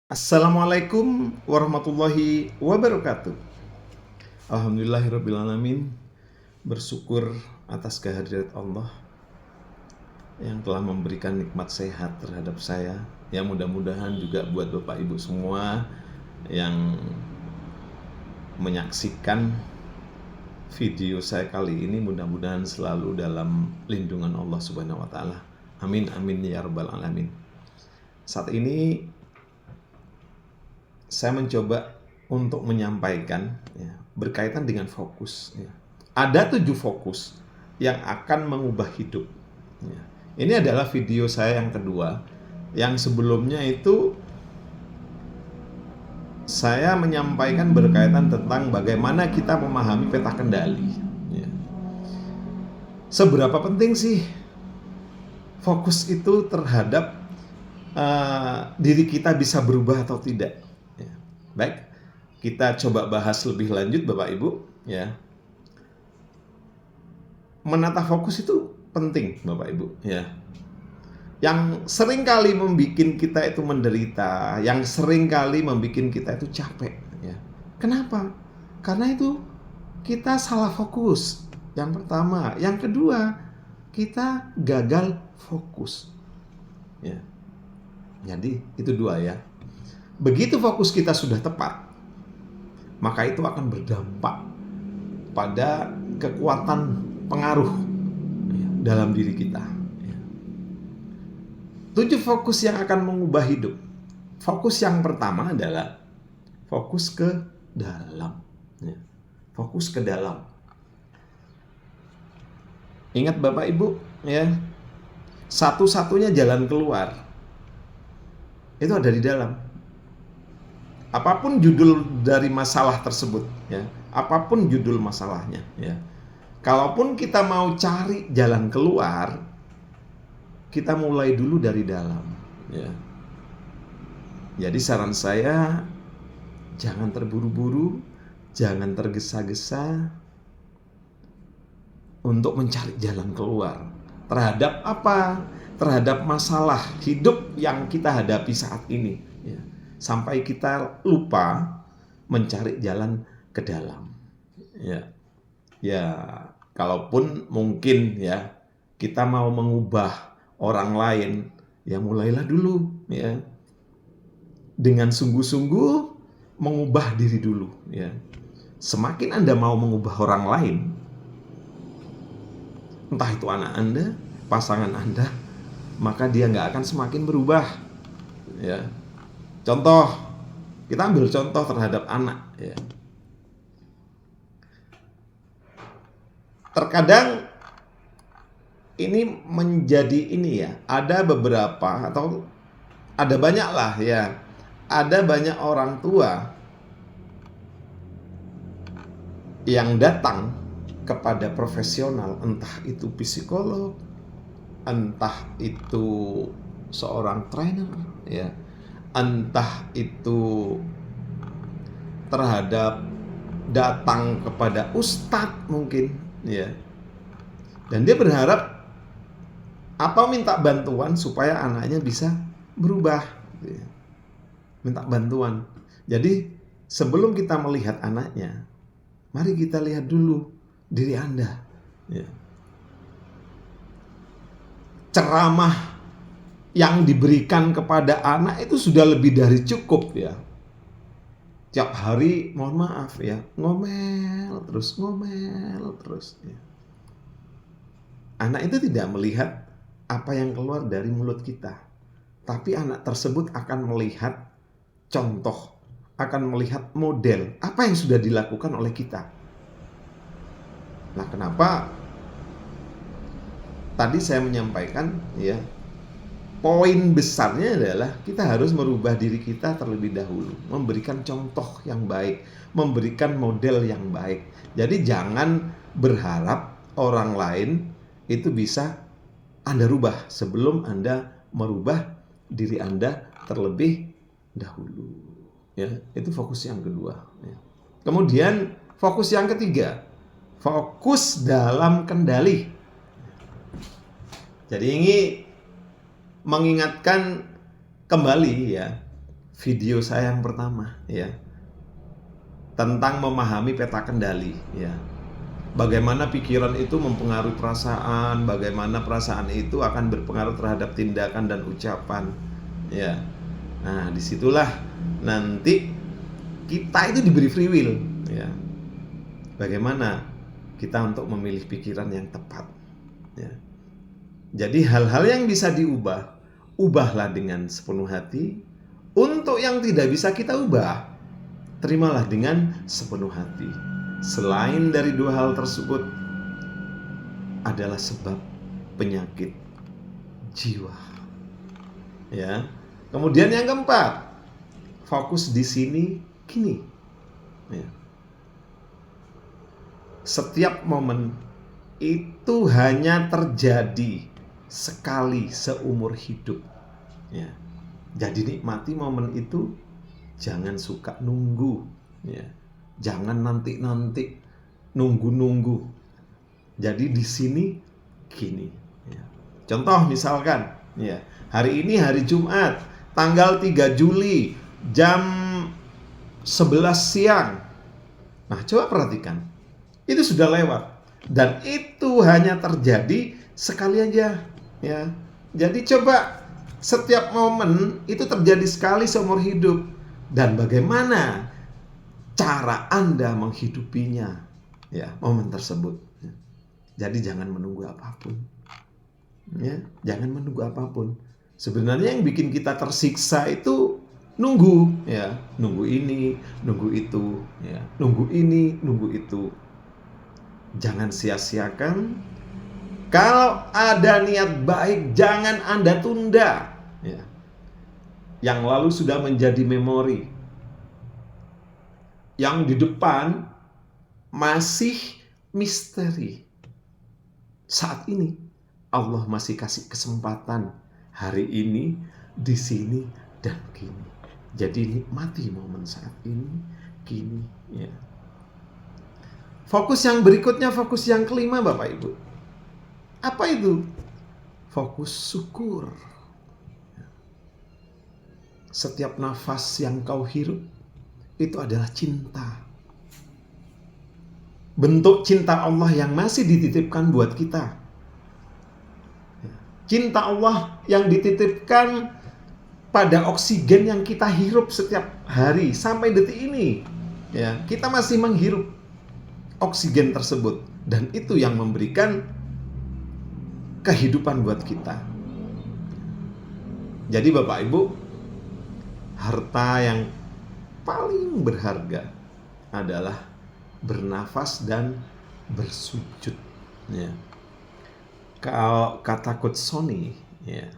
Assalamualaikum warahmatullahi wabarakatuh. Alhamdulillahirrabbilalamin. Bersyukur atas kehadirat Allah yang telah memberikan nikmat sehat terhadap saya. Ya, mudah-mudahan juga buat Bapak Ibu semua yang menyaksikan video saya kali ini, mudah-mudahan selalu dalam lindungan Allah Subhanahu wa taala. Amin amin ya rabbal alamin. Saat ini saya mencoba untuk menyampaikan berkaitan dengan fokus. Ada 7 fokus yang akan mengubah hidup. Ini adalah video saya yang kedua. Yang sebelumnya itu saya menyampaikan berkaitan tentang bagaimana kita memahami peta kendali. Seberapa penting sih fokus itu terhadap diri kita bisa berubah atau tidak? Baik, kita coba bahas lebih lanjut Bapak Ibu ya. Menata fokus itu penting Bapak Ibu ya. Yang sering kali membuat kita itu menderita, yang sering kali membuat kita itu capek ya. Kenapa? Karena itu kita salah fokus. Yang pertama, yang kedua, kita gagal fokus. Ya. Jadi itu dua ya. Begitu fokus kita sudah tepat, maka itu akan berdampak pada kekuatan pengaruh dalam diri kita. 7 fokus yang akan mengubah hidup. Fokus yang pertama adalah fokus ke dalam. Fokus ke dalam. Ingat Bapak Ibu ya, satu-satunya jalan keluar itu ada di dalam. Apapun judul dari masalah tersebut ya, apapun judul masalahnya ya, kalaupun kita mau cari jalan keluar, kita mulai dulu dari dalam ya. Jadi saran saya, jangan terburu-buru, jangan tergesa-gesa untuk mencari jalan keluar terhadap apa? Terhadap masalah hidup yang kita hadapi saat ini ya. Sampai kita lupa mencari jalan ke dalam. Ya, kalaupun mungkin ya kita mau mengubah orang lain, ya mulailah dulu ya. Dengan sungguh-sungguh mengubah diri dulu ya. Semakin Anda mau mengubah orang lain, entah itu anak Anda, pasangan Anda, maka dia nggak akan semakin berubah ya. Contoh, kita ambil contoh terhadap anak ya. Terkadang ini menjadi ini ya, ada beberapa atau ada banyak lah ya, ada banyak orang tua yang datang kepada profesional, entah itu psikolog, entah itu seorang trainer ya, entah itu terhadap datang kepada ustadz mungkin ya, dan dia berharap atau minta bantuan supaya anaknya bisa berubah ya. Minta bantuan. Jadi sebelum kita melihat anaknya, mari kita lihat dulu diri Anda ya. Ceramah yang diberikan kepada anak itu sudah lebih dari cukup ya. Tiap hari mohon maaf ya, ngomel terus ya. Anak itu tidak melihat apa yang keluar dari mulut kita, tapi anak tersebut akan melihat contoh, akan melihat model apa yang sudah dilakukan oleh kita. Nah, kenapa tadi saya menyampaikan ya, poin besarnya adalah kita harus merubah diri kita terlebih dahulu, memberikan contoh yang baik, memberikan model yang baik. Jadi jangan berharap orang lain itu bisa Anda rubah sebelum Anda merubah diri Anda terlebih dahulu. Ya, itu fokus yang kedua. Ya. Kemudian fokus yang ketiga, fokus dalam kendali. Jadi ini mengingatkan kembali ya, video saya yang pertama, ya, tentang memahami peta kendali, ya. Bagaimana pikiran itu mempengaruhi perasaan, bagaimana perasaan itu akan berpengaruh terhadap tindakan dan ucapan, ya. Nah, disitulah nanti kita itu diberi free will, ya. Bagaimana kita untuk memilih pikiran yang tepat, ya. Jadi hal-hal yang bisa diubah, ubahlah dengan sepenuh hati. Untuk yang tidak bisa kita ubah, terimalah dengan sepenuh hati. Selain dari dua hal tersebut adalah sebab penyakit jiwa. Ya. Kemudian yang keempat, fokus di sini kini. Ya. Setiap momen itu hanya terjadi sekali seumur hidup. Ya. Jadi nikmati momen itu, jangan suka nunggu. Ya. Jangan nanti-nanti, nunggu-nunggu. Jadi di sini kini. Ya. Contoh misalkan, ya, hari ini hari Jumat, tanggal 3 Juli, jam 11 siang. Nah, coba perhatikan. Itu sudah lewat. Dan itu hanya terjadi sekali aja. Ya. Jadi coba, setiap momen itu terjadi sekali seumur hidup. Dan bagaimana cara Anda menghidupinya, ya, momen tersebut. Jadi jangan menunggu apapun. Ya, jangan menunggu apapun. Sebenarnya yang bikin kita tersiksa itu nunggu, ya, nunggu ini, nunggu itu, ya, nunggu ini, nunggu itu. Jangan sia-siakan. Kalau ada niat baik, jangan Anda tunda. Ya. Yang lalu sudah menjadi memori. Yang di depan masih misteri. Saat ini Allah masih kasih kesempatan hari ini, di sini dan kini. Jadi nikmati momen saat ini, kini, ya. Fokus yang berikutnya, fokus yang kelima, Bapak Ibu. Apa itu? Fokus syukur. Setiap nafas yang kau hirup itu adalah cinta. Bentuk cinta Allah yang masih dititipkan buat kita. Cinta Allah yang dititipkan pada oksigen yang kita hirup setiap hari sampai detik ini. Ya, kita masih menghirup oksigen tersebut, dan itu yang memberikan kehidupan buat kita. Jadi Bapak Ibu, harta yang paling berharga adalah bernafas dan bersujud. Ya. Kalau kata Coach Sony, ya,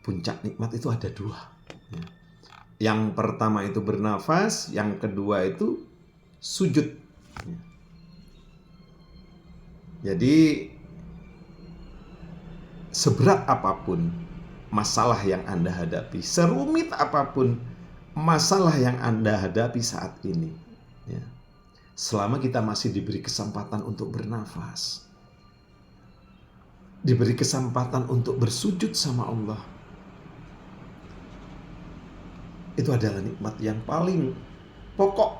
puncak nikmat itu ada dua. Ya. Yang pertama itu bernafas, yang kedua itu sujud. Ya. Jadi seberat apapun masalah yang Anda hadapi, serumit apapun masalah yang Anda hadapi saat ini, ya, selama kita masih diberi kesempatan untuk bernafas, diberi kesempatan untuk bersujud sama Allah, itu adalah nikmat yang paling pokok,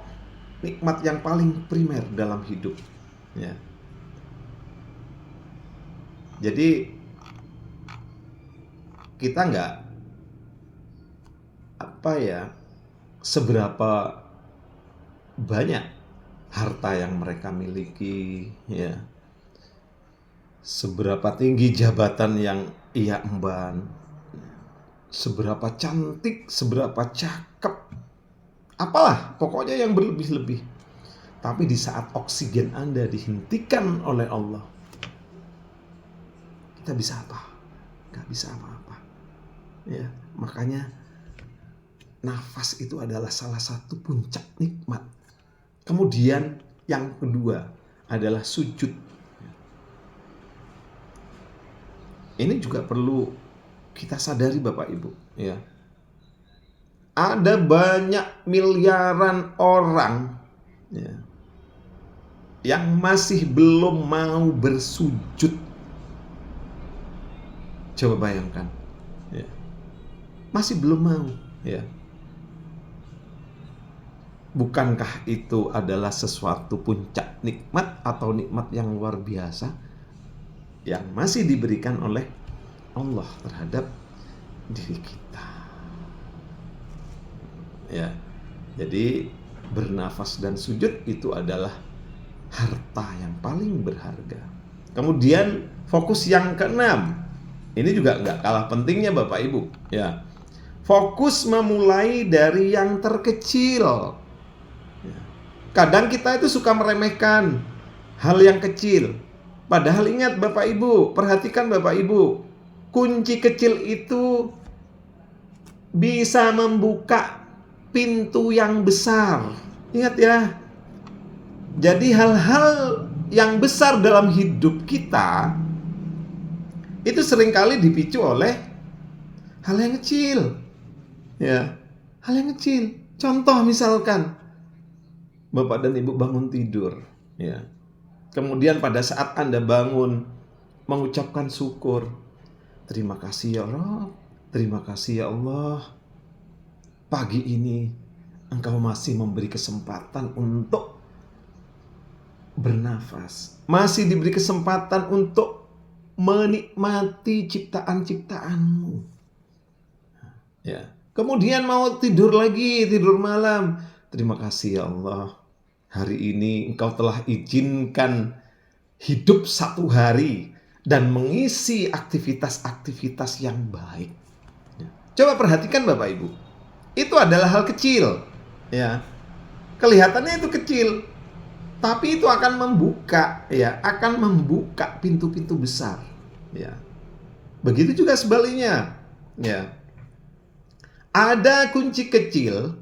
nikmat yang paling primer dalam hidup. Ya. Jadi kita nggak seberapa banyak harta yang mereka miliki, ya, seberapa tinggi jabatan yang ia emban, seberapa cantik, seberapa cakep, apalah pokoknya yang berlebih-lebih. Tapi di saat oksigen Anda dihentikan oleh Allah, kita bisa apa? Gak bisa apa-apa. Ya, makanya nafas itu adalah salah satu puncak nikmat. Kemudian yang kedua adalah sujud. Ini juga perlu kita sadari Bapak Ibu, ya. Ada banyak miliaran orang, ya, yang masih belum mau bersujud. Coba bayangkan, ya. Masih belum mau. Ya. Bukankah itu adalah sesuatu puncak nikmat atau nikmat yang luar biasa yang masih diberikan oleh Allah terhadap diri kita? Ya. Jadi bernafas dan sujud itu adalah harta yang paling berharga. Kemudian fokus yang keenam, ini juga nggak kalah pentingnya Bapak Ibu. Ya, fokus memulai dari yang terkecil. Ya. Kadang kita itu suka meremehkan hal yang kecil. Padahal ingat Bapak Ibu, perhatikan Bapak Ibu, kunci kecil itu bisa membuka pintu yang besar. Ingat ya. Jadi hal-hal yang besar dalam hidup kita itu seringkali dipicu oleh hal yang kecil. Ya, hal yang kecil. Contoh misalkan Bapak dan Ibu bangun tidur, ya. Kemudian pada saat Anda bangun mengucapkan syukur. Terima kasih ya Rabb, terima kasih ya Allah. Pagi ini Engkau masih memberi kesempatan untuk bernafas, masih diberi kesempatan untuk menikmati ciptaan-ciptaanmu. Ya. Kemudian mau tidur lagi, tidur malam. Terima kasih ya Allah. Hari ini Engkau telah izinkan hidup satu hari dan mengisi aktivitas-aktivitas yang baik. Ya. Coba perhatikan Bapak Ibu. Itu adalah hal kecil. Ya. Kelihatannya itu kecil. Tapi itu akan membuka, ya, akan membuka pintu-pintu besar, ya. Begitu juga sebaliknya, ya. Ada kunci kecil,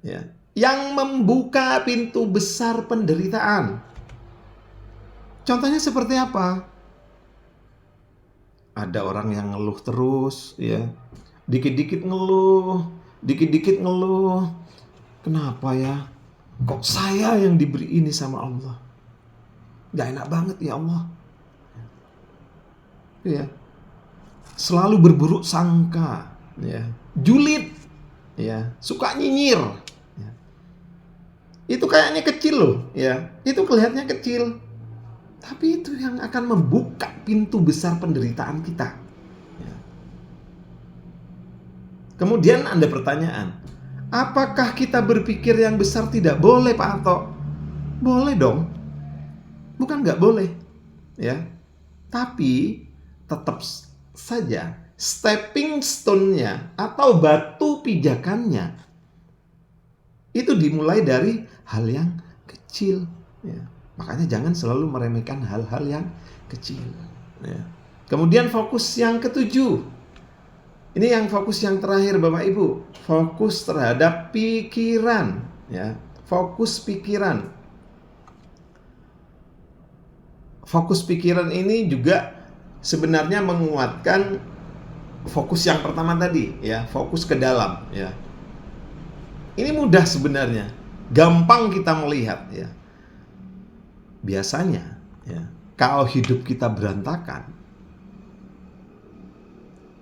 ya, yang membuka pintu besar penderitaan. Contohnya seperti apa? Ada orang yang ngeluh terus, ya, dikit-dikit ngeluh, dikit-dikit ngeluh. Kenapa ya? Kok saya yang diberi ini sama Allah? Gak enak banget ya Allah. Ya. Selalu berburuk sangka, ya. Julid, ya. Suka nyinyir. Ya. Itu kayaknya kecil loh, ya. Itu kelihatannya kecil. Tapi itu yang akan membuka pintu besar penderitaan kita. Ya. Kemudian ada pertanyaan, apakah kita berpikir yang besar tidak boleh Pak Anto? Boleh dong. Bukan nggak boleh. Ya. Tapi tetap saja stepping stone-nya atau batu pijakannya itu dimulai dari hal yang kecil. Ya. Makanya jangan selalu meremehkan hal-hal yang kecil. Ya. Kemudian fokus yang ketujuh. Ini yang fokus yang terakhir Bapak Ibu, fokus terhadap pikiran, ya. Fokus pikiran. Fokus pikiran ini juga sebenarnya menguatkan fokus yang pertama tadi, ya, fokus ke dalam, ya. Ini mudah sebenarnya, gampang kita melihat, ya. Biasanya, ya, kalau hidup kita berantakan,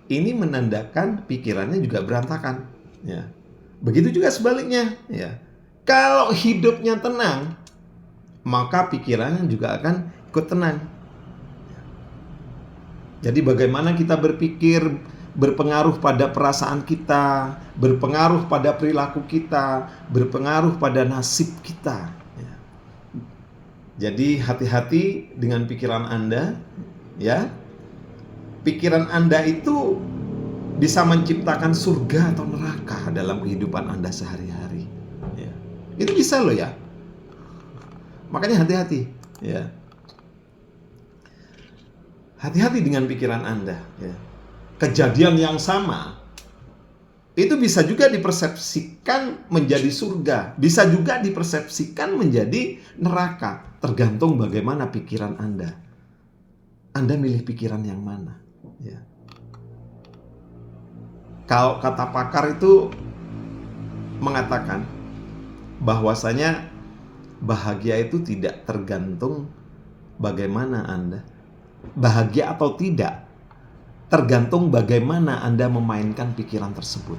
ini menandakan pikirannya juga berantakan, ya. Begitu juga sebaliknya, ya. Kalau hidupnya tenang, maka pikirannya juga akan ikut tenang. Jadi bagaimana kita berpikir berpengaruh pada perasaan kita, berpengaruh pada perilaku kita, berpengaruh pada nasib kita, ya. Jadi hati-hati dengan pikiran Anda, ya. Pikiran Anda itu bisa menciptakan surga atau neraka dalam kehidupan Anda sehari-hari. Ya. Itu bisa loh ya. Makanya hati-hati. Ya. Hati-hati dengan pikiran Anda. Ya. Kejadian yang sama itu bisa juga dipersepsikan menjadi surga, bisa juga dipersepsikan menjadi neraka. Tergantung bagaimana pikiran Anda. Anda milih pikiran yang mana? Ya. Kalau kata pakar itu mengatakan bahwasanya bahagia itu tidak tergantung bagaimana Anda. Bahagia atau tidak tergantung bagaimana Anda memainkan pikiran tersebut.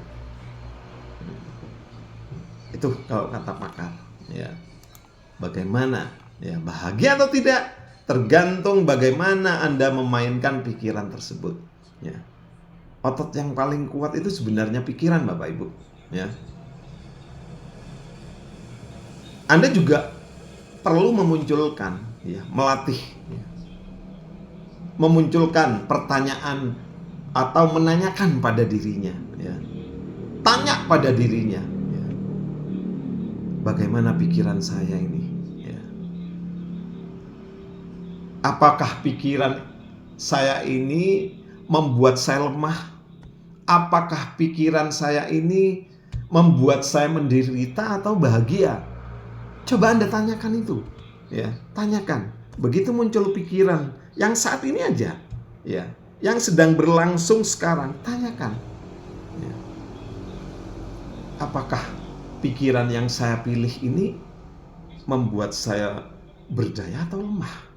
Itu kalau kata pakar, ya. Bagaimana, ya, bahagia atau tidak tergantung bagaimana Anda memainkan pikiran tersebut, ya. Otot yang paling kuat itu sebenarnya pikiran, Bapak Ibu, ya. Anda juga perlu memunculkan, ya, melatih, ya, memunculkan pertanyaan atau menanyakan pada dirinya, ya. Tanya pada dirinya, ya, bagaimana pikiran saya ini, ya. Apakah pikiran saya ini membuat saya lemah? Apakah pikiran saya ini membuat saya menderita atau bahagia? Coba Anda tanyakan itu, ya, tanyakan. Begitu muncul pikiran yang saat ini aja, ya, yang sedang berlangsung sekarang, tanyakan, ya, apakah pikiran yang saya pilih ini membuat saya berdaya atau lemah?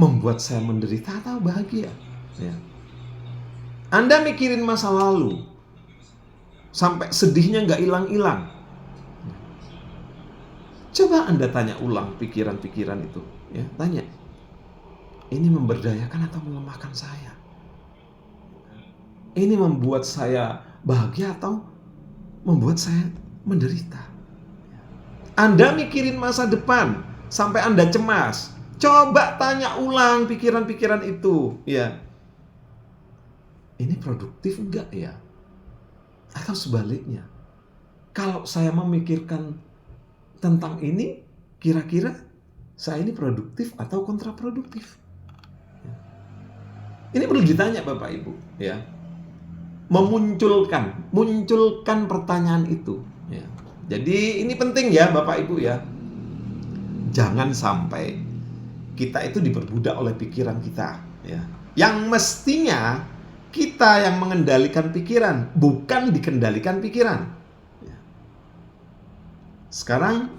Membuat saya menderita atau bahagia? Ya. Anda mikirin masa lalu sampai sedihnya nggak hilang-hilang. Coba Anda tanya ulang pikiran-pikiran itu, ya, tanya. Ini memberdayakan atau melemahkan saya? Ini membuat saya bahagia atau membuat saya menderita? Anda mikirin masa depan sampai Anda cemas. Coba tanya ulang pikiran-pikiran itu, ya. Ini produktif enggak ya? Atau sebaliknya, kalau saya memikirkan tentang ini, kira-kira saya ini produktif atau kontraproduktif? Ini perlu ditanya Bapak Ibu, ya. Munculkan pertanyaan itu, ya. Jadi ini penting ya Bapak Ibu, ya. Jangan sampai kita itu diperbudak oleh pikiran kita, ya. Yang mestinya kita yang mengendalikan pikiran, bukan dikendalikan pikiran. Sekarang,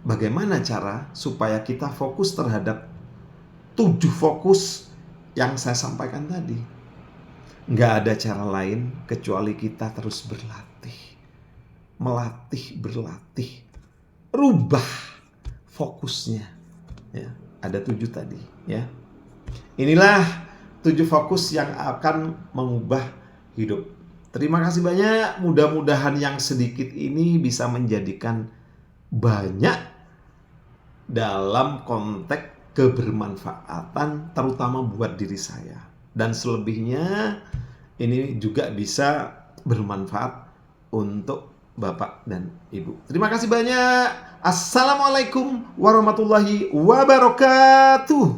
bagaimana cara supaya kita fokus terhadap 7 fokus yang saya sampaikan tadi? Nggak ada cara lain kecuali kita terus berlatih. Berlatih. Rubah fokusnya. Ya, ada 7 tadi, ya. Inilah 7 fokus yang akan mengubah hidup. Terima kasih banyak. Mudah-mudahan yang sedikit ini bisa menjadikan banyak dalam konteks kebermanfaatan, terutama buat diri saya. Dan selebihnya ini juga bisa bermanfaat untuk Bapak dan Ibu. Terima kasih banyak. Assalamualaikum warahmatullahi wabarakatuh.